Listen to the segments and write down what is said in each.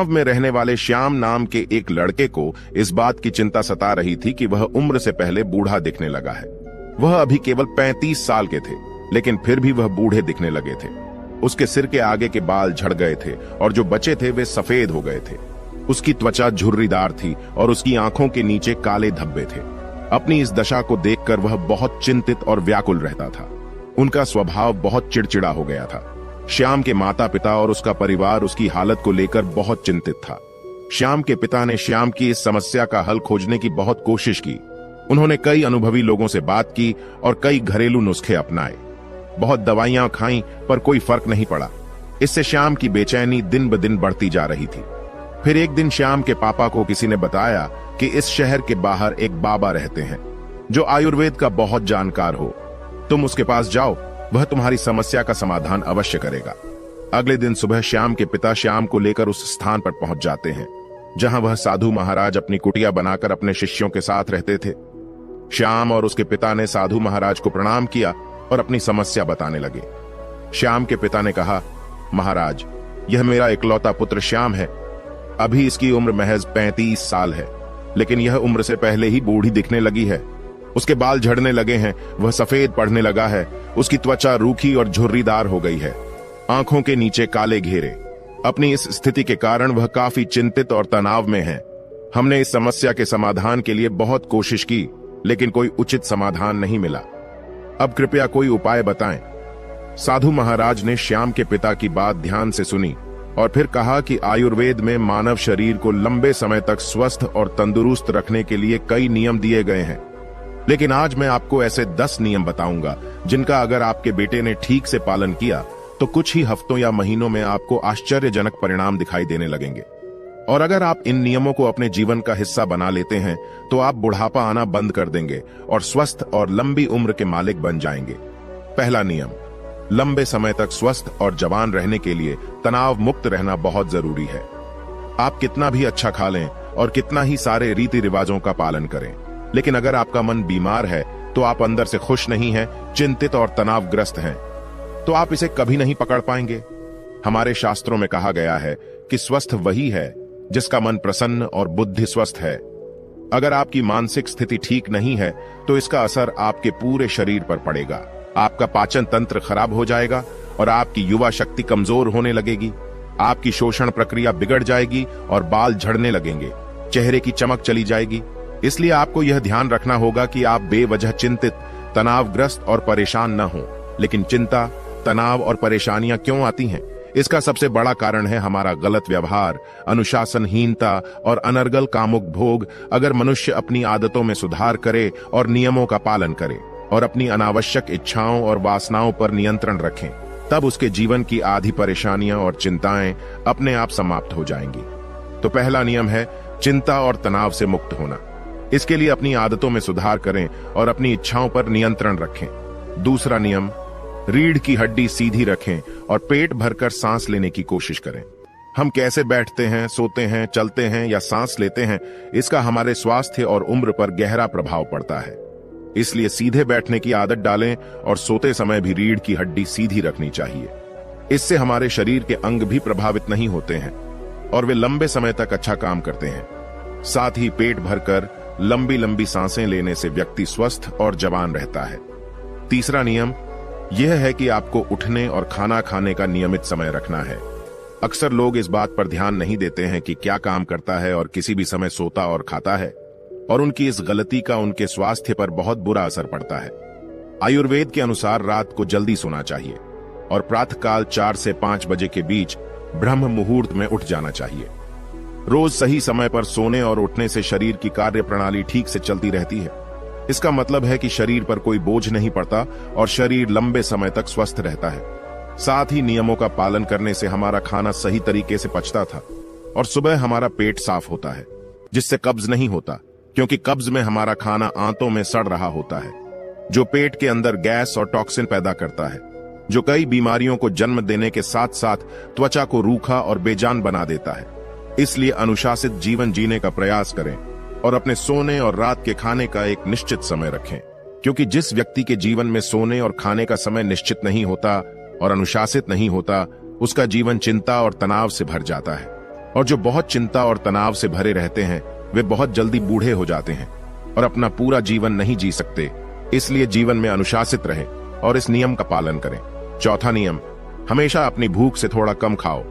गांव में रहने वाले श्याम नाम के एक लड़के को इस बात की चिंता सता रही थी कि वह उम्र से पहले बूढ़ा दिखने लगा है। वह अभी केवल 35 साल के थे, लेकिन फिर भी वह बूढ़े दिखने लगे थे। उसके सिर के आगे के बाल झड़ गए थे और जो बचे थे वे सफेद हो गए थे। उसकी त्वचा झुर्रीदार थी और उसकी आंखों के नीचे काले धब्बे थे। अपनी इस दशा को देखकर वह बहुत चिंतित और व्याकुल रहता था। उनका स्वभाव बहुत चिड़चिड़ा हो गया था। श्याम के माता पिता और उसका परिवार उसकी हालत को लेकर बहुत चिंतित था। श्याम के पिता ने श्याम की इस समस्या का हल खोजने की बहुत कोशिश की। उन्होंने कई अनुभवी लोगों से बात की और कई घरेलू नुस्खे अपनाए। बहुत दवाइयां खाईं, पर कोई फर्क नहीं पड़ा। इससे श्याम की बेचैनी दिन ब दिन बढ़ती जा रही थी। फिर एक दिन श्याम के पापा को किसी ने बताया कि इस शहर के बाहर एक बाबा रहते हैं जो आयुर्वेद का बहुत जानकार हो। तुम उसके पास जाओ, वह तुम्हारी समस्या का समाधान अवश्य करेगा। अगले दिन सुबह श्याम के पिता श्याम को लेकर उस स्थान पर पहुंच जाते हैं जहां वह साधु महाराज अपनी कुटिया बनाकर अपने शिष्यों के साथ रहते थे। श्याम और उसके पिता ने साधु महाराज को प्रणाम किया और अपनी समस्या बताने लगे। श्याम के पिता ने कहा, महाराज, यह मेरा इकलौता पुत्र श्याम है। अभी इसकी उम्र महज 35 साल है, लेकिन यह उम्र से पहले ही बूढ़ी दिखने लगी है। उसके बाल झड़ने लगे हैं, वह सफेद पड़ने लगा है, उसकी त्वचा रूखी और झुर्रीदार हो गई है, आंखों के नीचे काले घेरे। अपनी इस स्थिति के कारण वह काफी चिंतित और तनाव में है। हमने इस समस्या के समाधान के लिए बहुत कोशिश की, लेकिन कोई उचित समाधान नहीं मिला। अब कृपया कोई उपाय बताएं। साधु महाराज ने श्याम के पिता की बात ध्यान से सुनी और फिर कहा कि आयुर्वेद में मानव शरीर को लंबे समय तक स्वस्थ और तंदुरुस्त रखने के लिए कई नियम दिए गए हैं, लेकिन आज मैं आपको ऐसे 10 नियम बताऊंगा जिनका अगर आपके बेटे ने ठीक से पालन किया तो कुछ ही हफ्तों या महीनों में आपको आश्चर्यजनक परिणाम दिखाई देने लगेंगे। और अगर आप इन नियमों को अपने जीवन का हिस्सा बना लेते हैं तो आप बुढ़ापा आना बंद कर देंगे और स्वस्थ और लंबी उम्र के मालिक बन जाएंगे। पहला नियम, लंबे समय तक स्वस्थ और जवान रहने के लिए तनाव मुक्त रहना बहुत जरूरी है। आप कितना भी अच्छा खा लें और कितना ही सारे रीति रिवाजों का पालन करें, लेकिन अगर आपका मन बीमार है तो आप अंदर से खुश नहीं हैं, चिंतित और तनावग्रस्त हैं, तो आप इसे कभी नहीं पकड़ पाएंगे। हमारे शास्त्रों में कहा गया है कि स्वस्थ वही है जिसका मन प्रसन्न और बुद्धि स्वस्थ है। अगर आपकी मानसिक स्थिति ठीक नहीं है तो इसका असर आपके पूरे शरीर पर पड़ेगा। आपका पाचन तंत्र खराब हो जाएगा और आपकी युवा शक्ति कमजोर होने लगेगी। आपकी शोषण प्रक्रिया बिगड़ जाएगी और बाल झड़ने लगेंगे, चेहरे की चमक चली जाएगी। इसलिए आपको यह ध्यान रखना होगा कि आप बेवजह चिंतित, तनावग्रस्त और परेशान न हो। लेकिन चिंता, तनाव और परेशानियां क्यों आती हैं? इसका सबसे बड़ा कारण है हमारा गलत व्यवहार, अनुशासनहीनता और अनर्गल कामुक भोग। अगर मनुष्य अपनी आदतों में सुधार करे और नियमों का पालन करे और अपनी अनावश्यक इच्छाओं और वासनाओं पर नियंत्रण रखें, तब उसके जीवन की आधी परेशानियां और चिंताएं अपने आप समाप्त हो जाएंगी। तो पहला नियम है चिंता और तनाव से मुक्त होना। इसके लिए अपनी आदतों में सुधार करें और अपनी इच्छाओं पर नियंत्रण रखें। दूसरा नियम, रीढ़ की हड्डी सीधी रखें और पेट भरकर सांस लेने की कोशिश करें। हम कैसे बैठते हैं, सोते हैं, चलते हैं या सांस लेते हैं, इसका हमारे स्वास्थ्य और उम्र पर गहरा प्रभाव पड़ता है। इसलिए सीधे बैठने की आदत डालें और सोते समय भी रीढ़ की हड्डी सीधी रखनी चाहिए। इससे हमारे शरीर के अंग भी प्रभावित नहीं होते हैं और वे लंबे समय तक अच्छा काम करते हैं। साथ ही पेट भरकर लंबी लंबी सांसें लेने से व्यक्ति स्वस्थ और जवान रहता है। तीसरा नियम यह है कि आपको उठने और खाना खाने का नियमित समय रखना है। अक्सर लोग इस बात पर ध्यान नहीं देते हैं कि क्या काम करता है और किसी भी समय सोता और खाता है, और उनकी इस गलती का उनके स्वास्थ्य पर बहुत बुरा असर पड़ता है। आयुर्वेद के अनुसार रात को जल्दी सोना चाहिए और प्रातःकाल 4 से 5 बजे के बीच ब्रह्म मुहूर्त में उठ जाना चाहिए। रोज सही समय पर सोने और उठने से शरीर की कार्य प्रणाली ठीक से चलती रहती है। इसका मतलब है कि शरीर पर कोई बोझ नहीं पड़ता और शरीर लंबे समय तक स्वस्थ रहता है। साथ ही नियमों का पालन करने से हमारा खाना सही तरीके से पचता था और सुबह हमारा पेट साफ होता है, जिससे कब्ज नहीं होता, क्योंकि कब्ज में हमारा खाना आंतों में सड़ रहा होता है, जो पेट के अंदर गैस और टॉक्सिन पैदा करता है, जो कई बीमारियों को जन्म देने के साथ साथ त्वचा को रूखा और बेजान बना देता है। इसलिए अनुशासित जीवन जीने का प्रयास करें और अपने सोने और रात के खाने का एक निश्चित समय रखें, क्योंकि जिस व्यक्ति के जीवन में सोने और खाने का समय निश्चित नहीं होता और अनुशासित नहीं होता, उसका जीवन चिंता और तनाव से भर जाता है। और जो बहुत चिंता और तनाव से भरे रहते हैं वे बहुत जल्दी बूढ़े हो जाते हैं और अपना पूरा जीवन नहीं जी सकते। इसलिए जीवन में अनुशासित रहें और इस नियम का पालन करें। चौथा नियम, हमेशा अपनी भूख से थोड़ा कम खाओ।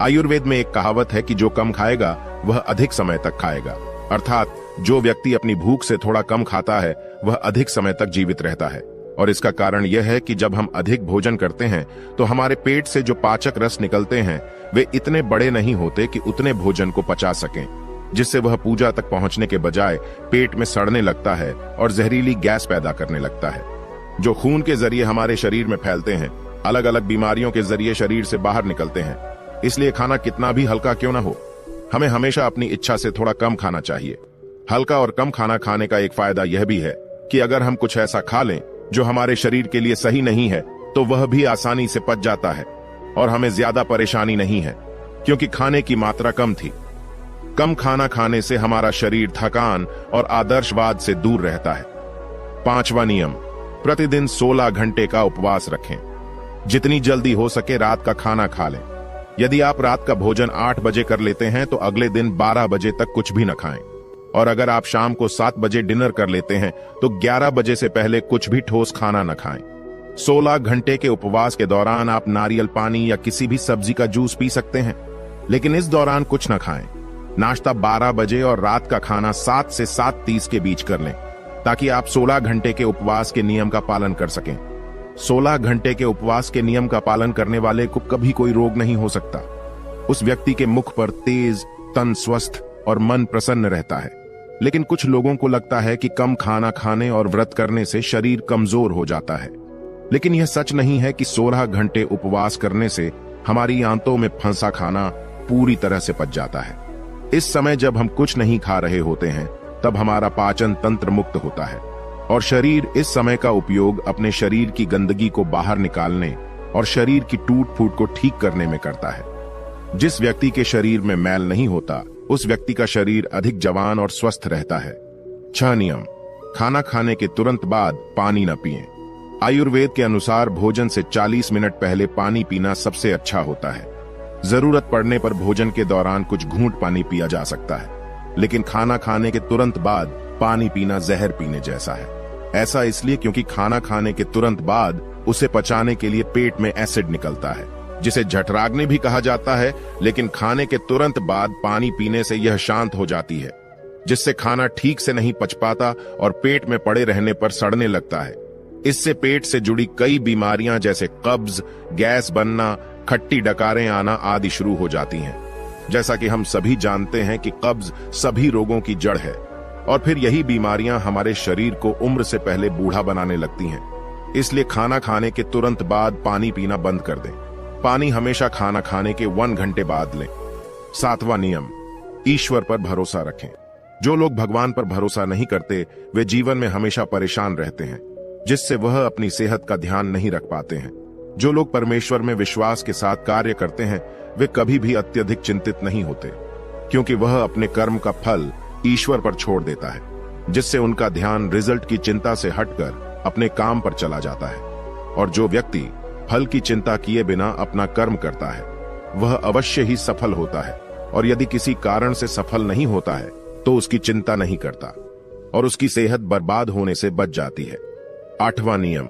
आयुर्वेद में एक कहावत है कि जो कम खाएगा वह अधिक समय तक खाएगा, अर्थात जो व्यक्ति अपनी भूख से थोड़ा कम खाता है वह अधिक समय तक जीवित रहता है। और इसका कारण यह है कि जब हम अधिक भोजन करते हैं तो हमारे पेट से जो पाचक रस निकलते हैं वे इतने बड़े नहीं होते कि उतने भोजन को पचा सकें, जिससे वह पूजा तक पहुंचने के बजाय पेट में सड़ने लगता है और जहरीली गैस पैदा करने लगता है, जो खून के जरिए हमारे शरीर में फैलते हैं, अलग अलग बीमारियों के जरिए शरीर से बाहर निकलते हैं। इसलिए खाना कितना भी हल्का क्यों ना हो, हमें हमेशा अपनी इच्छा से थोड़ा कम खाना चाहिए। हल्का और कम खाना खाने का एक फायदा यह भी है कि अगर हम कुछ ऐसा खा लें जो हमारे शरीर के लिए सही नहीं है तो वह भी आसानी से पच जाता है और हमें ज्यादा परेशानी नहीं है, क्योंकि खाने की मात्रा कम थी। कम खाना खाने से हमारा शरीर थकान और आदर्शवाद से दूर रहता है। पांचवा नियम, प्रतिदिन 16 घंटे का उपवास रखें। जितनी जल्दी हो सके रात का खाना खा लें। यदि आप रात का भोजन 8 बजे कर लेते हैं तो अगले दिन 12 बजे तक कुछ भी न खाएं। और अगर आप शाम को 7 बजे डिनर कर लेते हैं तो 11 बजे से पहले कुछ भी ठोस खाना न खाएं। 16 घंटे के उपवास के दौरान आप नारियल पानी या किसी भी सब्जी का जूस पी सकते हैं, लेकिन इस दौरान कुछ न खाएं। नाश्ता 12 बजे और रात का खाना 7 से 7:30 के बीच कर लें, ताकि आप 16 घंटे के उपवास के नियम का पालन कर सकें। 16 घंटे के उपवास के नियम का पालन करने वाले को कभी कोई रोग नहीं हो सकता। उस व्यक्ति के मुख पर तेज, तन स्वस्थ और मन प्रसन्न रहता है। लेकिन कुछ लोगों को लगता है कि कम खाना खाने और व्रत करने से शरीर कमजोर हो जाता है, लेकिन यह सच नहीं है कि 16 घंटे उपवास करने से हमारी आंतों में फंसा खाना पूरी तरह से पच जाता है। इस समय जब हम कुछ नहीं खा रहे होते हैं तब हमारा पाचन तंत्र मुक्त होता है और शरीर इस समय का उपयोग अपने शरीर की गंदगी को बाहर निकालने और शरीर की टूट फूट को ठीक करने में करता है। जिस व्यक्ति के शरीर में मैल नहीं होता उस व्यक्ति का शरीर अधिक जवान और स्वस्थ रहता है। 6 नियम, खाना खाने के तुरंत बाद पानी न पिएं। आयुर्वेद के अनुसार भोजन से 40 मिनट पहले पानी पीना सबसे अच्छा होता है। जरूरत पड़ने पर भोजन के दौरान कुछ घूंट पानी पिया जा सकता है, लेकिन खाना खाने के तुरंत बाद पानी पीना जहर पीने जैसा है। ऐसा इसलिए क्योंकि खाना खाने के तुरंत बाद उसे पचाने के लिए पेट में एसिड निकलता है, जिसे जठराग्नि भी कहा जाता है। लेकिन खाने के तुरंत बाद पानी पीने से यह शांत हो जाती है, जिससे खाना ठीक से नहीं पच पाता और पेट में पड़े रहने पर सड़ने लगता है। इससे पेट से जुड़ी कई बीमारियां जैसे कब्ज, गैस बनना, खट्टी डकारें आना आदि शुरू हो जाती हैं। जैसा कि हम सभी जानते हैं कि कब्ज सभी रोगों की जड़ है और फिर यही बीमारियां हमारे शरीर को उम्र से पहले बूढ़ा बनाने लगती हैं। इसलिए खाना खाने के तुरंत बाद पानी पीना बंद कर दें। पानी हमेशा खाना खाने के 1 घंटे बाद लें। 7वां नियम, ईश्वर पर भरोसा रखें। जो लोग भगवान पर भरोसा नहीं करते वे जीवन में हमेशा परेशान रहते हैं, जिससे वह अपनी सेहत का ध्यान नहीं रख पाते हैं। जो लोग परमेश्वर में विश्वास के साथ कार्य करते हैं वे कभी भी अत्यधिक चिंतित नहीं होते, क्योंकि वह अपने कर्म का फल ईश्वर पर छोड़ देता है, जिससे उनका ध्यान रिजल्ट की चिंता से हटकर अपने काम पर चला जाता है। और जो व्यक्ति फल की चिंता किए बिना अपना कर्म करता है वह अवश्य ही सफल होता है, और यदि किसी कारण से सफल नहीं होता है तो उसकी चिंता नहीं करता और उसकी सेहत बर्बाद होने से बच जाती है। 8वां नियम,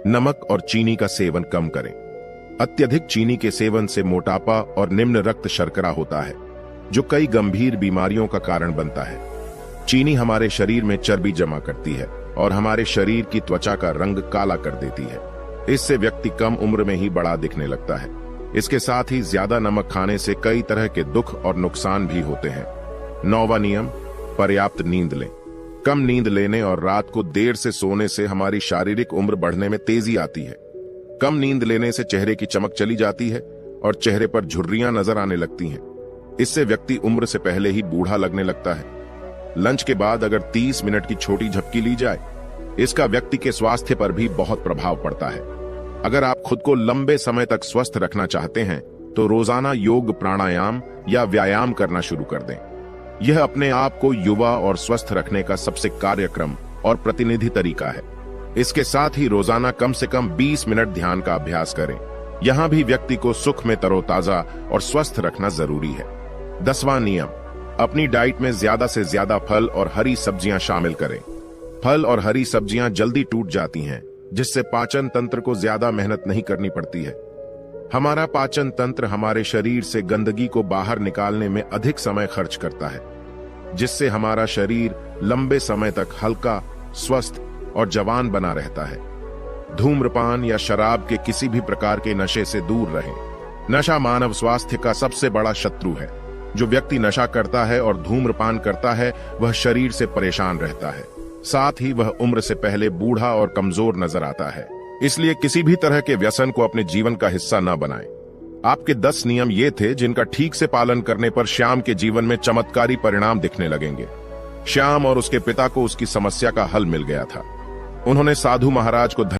नमक और चीनी का सेवन कम करें। अत्यधिक चीनी के सेवन से मोटापा और निम्न रक्त शर्करा होता है, जो कई गंभीर बीमारियों का कारण बनता है। चीनी हमारे शरीर में चर्बी जमा करती है और हमारे शरीर की त्वचा का रंग काला कर देती है। इससे व्यक्ति कम उम्र में ही बड़ा दिखने लगता है। इसके साथ ही ज्यादा नमक खाने से कई तरह के दुख और नुकसान भी होते हैं। 9वां नियम, पर्याप्त नींद लें। कम नींद लेने और रात को देर से सोने से हमारी शारीरिक उम्र बढ़ने में तेजी आती है। कम नींद लेने से चेहरे की चमक चली जाती है और चेहरे पर झुर्रियां नजर आने लगती हैं। इससे व्यक्ति उम्र से पहले ही बूढ़ा लगने लगता है। लंच के बाद अगर 30 मिनट की छोटी झपकी ली जाए, इसका व्यक्ति के स्वास्थ्य पर भी बहुत प्रभाव पड़ता है। अगर आप खुद को लंबे समय तक स्वस्थ रखना चाहते हैं तो रोजाना योग, प्राणायाम या व्यायाम करना शुरू कर दें। यह अपने आप को युवा और स्वस्थ रखने का सबसे कार्यक्रम और प्रतिनिधि तरीका है। इसके साथ ही रोजाना कम से कम 20 मिनट ध्यान का अभ्यास करें। यहाँ भी व्यक्ति को सुख में तरोताजा और स्वस्थ रखना जरूरी है। 10वां नियम, अपनी डाइट में ज्यादा से ज्यादा फल और हरी सब्जियां शामिल करें। फल और हरी सब्जियां जल्दी टूट जाती हैं, जिससे पाचन तंत्र को ज्यादा मेहनत नहीं करनी पड़ती है। हमारा पाचन तंत्र हमारे शरीर से गंदगी को बाहर निकालने में अधिक समय खर्च करता है, जिससे हमारा शरीर लंबे समय तक हल्का, स्वस्थ और जवान बना रहता है। धूम्रपान या शराब के किसी भी प्रकार के नशे से दूर रहें। नशा मानव स्वास्थ्य का सबसे बड़ा शत्रु है। जो व्यक्ति नशा करता है और धूम्रपान करता है, वह शरीर से परेशान रहता है, साथ ही वह उम्र से पहले बूढ़ा और कमजोर नजर आता है। इसलिए किसी भी तरह के व्यसन को अपने जीवन का हिस्सा न बनाएं। आपके 10 नियम ये थे जिनका ठीक से पालन करने पर श्याम के जीवन में चमत्कारी परिणाम दिखने लगेंगे। श्याम और उसके पिता को उसकी समस्या का हल मिल गया था। उन्होंने साधु महाराज को